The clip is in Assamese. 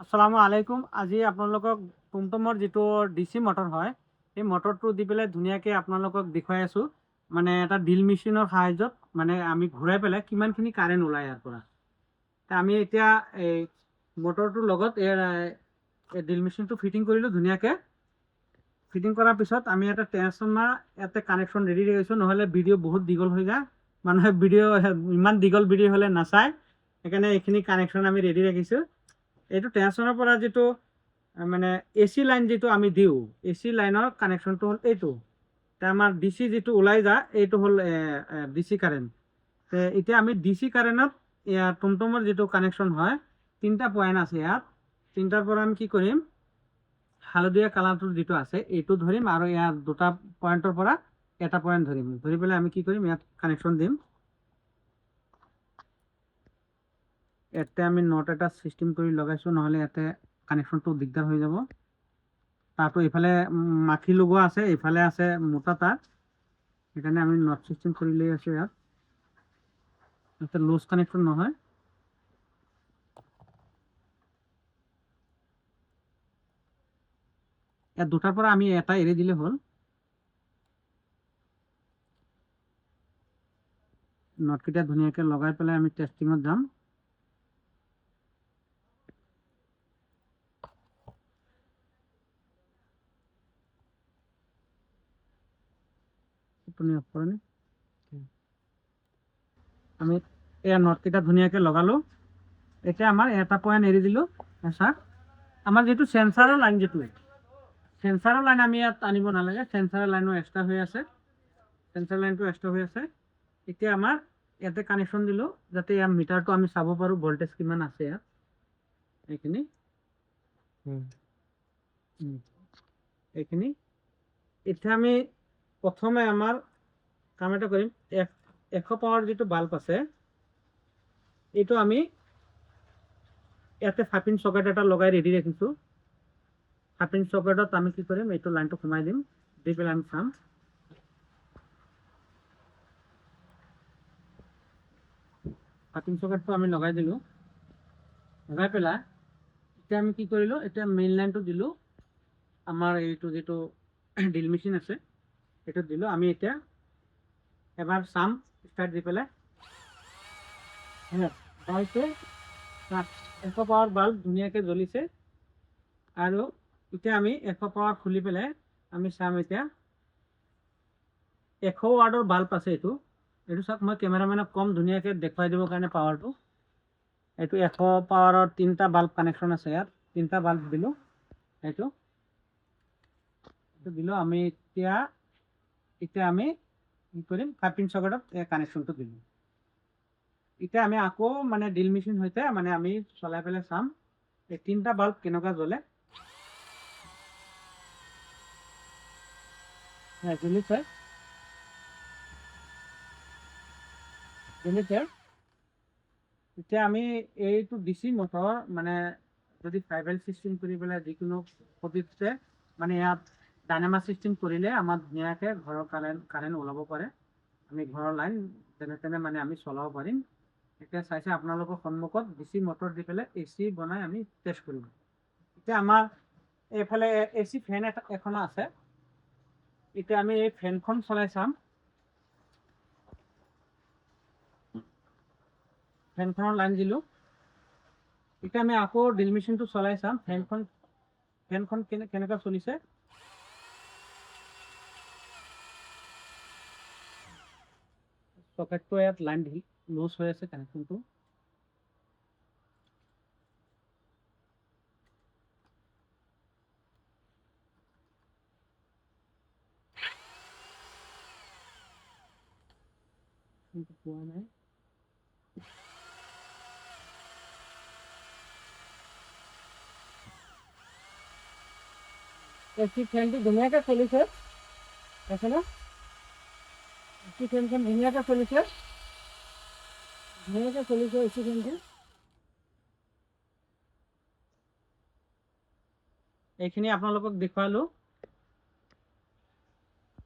আসসালামু আলাইকুম। আজি আপোনালোকক টমটমৰ যিটো ডিচি মটৰ হয়, এই মটৰটো দি পেলাই ধুনীয়াকৈ আপোনালোকক দেখুৱাই আছোঁ। মানে এটা ড্ৰিল মেচিনৰ সাহায্যত মানে আমি ঘূৰাই পেলাই কিমানখিনি কাৰেণ্ট ওলায় ইয়াৰ পৰা। আমি এতিয়া এই মটৰটোৰ লগত এই ড্ৰিল মেচিনটো ফিটিং কৰিলোঁ ধুনীয়াকৈ। ফিটিং কৰাৰ পিছত আমি এটা ট্ৰেন্সফৰ্মাৰ ইয়াতে কানেকশ্যন ৰেডি ৰাখিছোঁ, নহ'লে ভিডিঅ' বহুত দীঘল হৈ যায়। মানুহে ইমান দীঘল ভিডিঅ' হ'লে নাচায়, সেইকাৰণে এইখিনি কানেকশ্যন আমি ৰেডি ৰাখিছোঁ। এইটো ট্ৰেন্সফৰ্মাৰৰ পৰা যিটো মানে AC লাইন যিটো আমি দিওঁ, AC লাইনৰ কানেকশ্যনটো হ'ল এইটো। আমাৰ DC যিটো ওলাই যায় এইটো হ'ল DC কাৰেণ্ট। এতিয়া আমি DC কাৰেণ্টত টমটমৰ যিটো কানেকশ্যন হয়, 3টা পইণ্ট আছে ইয়াত। 3টাৰ পৰা আমি কি কৰিম, হালধীয়া কালাৰটো যিটো আছে এইটো ধৰিম, আৰু ইয়াৰ 2টা পইণ্টৰ পৰা এটা পইণ্ট ধৰিম। ধৰি পেলাই আমি কি কৰিম, ইয়াত কানেকশ্যন দিম। ইয়াতে আমি নট এটা চিষ্টেম কৰি লগাইছোঁ, নহ'লে ইয়াতে কানেকশ্যনটো দিগদাৰ হৈ যাব। তাতো এইফালে মাখি লগোৱা আছে, এইফালে আছে মোটা তাৰ, সেইকাৰণে আমি নট চিষ্টেম কৰি লৈ আছোঁ। ইয়াতে লুজ কানেকশ্যন নহয়। ইয়াত 2টাৰ পৰা আমি এটা এৰি দিলে হ'ল। নটকেইটা ধুনীয়াকৈ লগাই পেলাই আমি টেষ্টিঙত যাম। আমি এয়া নটকেইটা ধুনীয়াকৈ লগালোঁ। এতিয়া আমাৰ এটা পইণ্ট এৰি দিলোঁ। চাওক, আমাৰ যিটো চেঞ্চাৰৰ লাইন, চেঞ্চাৰৰ লাইন আমি ইয়াত আনিব নালাগে, চেঞ্চাৰৰ লাইনো এক্সট্ৰা হৈ আছে। চেঞ্চাৰ লাইনটো এক্সট্ৰা হৈ আছে। এতিয়া আমাৰ ইয়াতে কানেকশ্যন দিলোঁ, যাতে ইয়াৰ মিটাৰটো আমি চাব পাৰোঁ ভল্টেজ কিমান আছে ইয়াত। এইখিনি এতিয়া আমি প্ৰথমে আমাৰ কাম এটা কৰিম। 100 পাৱাৰ যিটো বাল্ব আছে, এইটো আমি ইয়াতে 5 ইঞ্চ চকেট এটা লগাই ৰেডি ৰাখিছোঁ। 5 ইঞ্চ চকেটত আমি কি কৰিম, এইটো লাইনটো সোমাই দিম, দি পেলাই আমি চাম। 5 ইঞ্চ চকেটটো আমি লগাই দিলোঁ। লগাই পেলাই এতিয়া আমি কি কৰিলোঁ, এতিয়া মেইন লাইনটো দিলোঁ। আমাৰ এইটো যিটো ড্ৰিল মেচিন আছে এইটো দিলোঁ। আমি এতিয়া এবাৰ চাম, ষ্টাৰ্ট দি পেলাই। বাল্বটো 100 পাৱাৰ বাল্ব ধুনীয়াকৈ জ্বলিছে। আৰু এতিয়া আমি 100 পাৱাৰ খুলি পেলাই আমি চাম। এতিয়া 100 ৱাটৰ বাল্ব আছে এইটো চাওক। মই কেমেৰামেনক কম ধুনীয়াকৈ দেখুৱাই দিবৰ কাৰণে পাৱাৰটো। এইটো 100 পাৱাৰৰ 3টা বাল্ব কানেকশ্যন আছে ইয়াত। 3টা বাল্ব দিলোঁ। এইটো দিলোঁ আমি। এতিয়া আমি কি কৰিম, 5 ইঞ্চ চকেটত এই কানেকশ্যনটো দিলোঁ। এতিয়া আমি আকৌ মানে ড্ৰিল মেচিন সৈতে মানে আমি চলাই পেলাই চাম এই 3টা বাল্ব কেনেকুৱা জ্বলে। জ্বলিছে। এতিয়া আমি এইটো DC মটৰ মানে যদি ট্ৰাইবেল চিষ্টেম কৰি পেলাই যিকোনো পদ্ধতিতে মানে ইয়াত ডাইনামা চিষ্টেম কৰিলে আমাৰ ধুনীয়াকৈ ঘৰৰ কাৰেণ্ট ওলাব পাৰে। আমি ঘৰৰ লাইন যেনে তেনে মানে আমি চলাব পাৰিম। এতিয়া চাইছে আপোনালোকৰ সন্মুখত DC মটৰ দি পেলাই AC বনাই আমি টেষ্ট কৰিম। এতিয়া আমাৰ এইফালে AC ফেন এখন আছে। এতিয়া আমি এই ফেনখন চলাই চাম। ফেনখনৰ লাইন দিলোঁ। এতিয়া আমি আকৌ ড্ৰিল মেচিনটো চলাই চাম। ফেনখন কেনেকুৱা চলিছে। চকেটটো ইয়াত লাইন লুজ হৈ আছে কানেকশ্যনটো। পোৱা নাই। AC ফেনটো ধুনীয়াকৈ চলিছে, আছে ন? AC ফেনখন ধুনীয়াকৈ চলিছে। AC ফেনখন। এইখিনি আপোনালোকক দেখুৱালোঁ।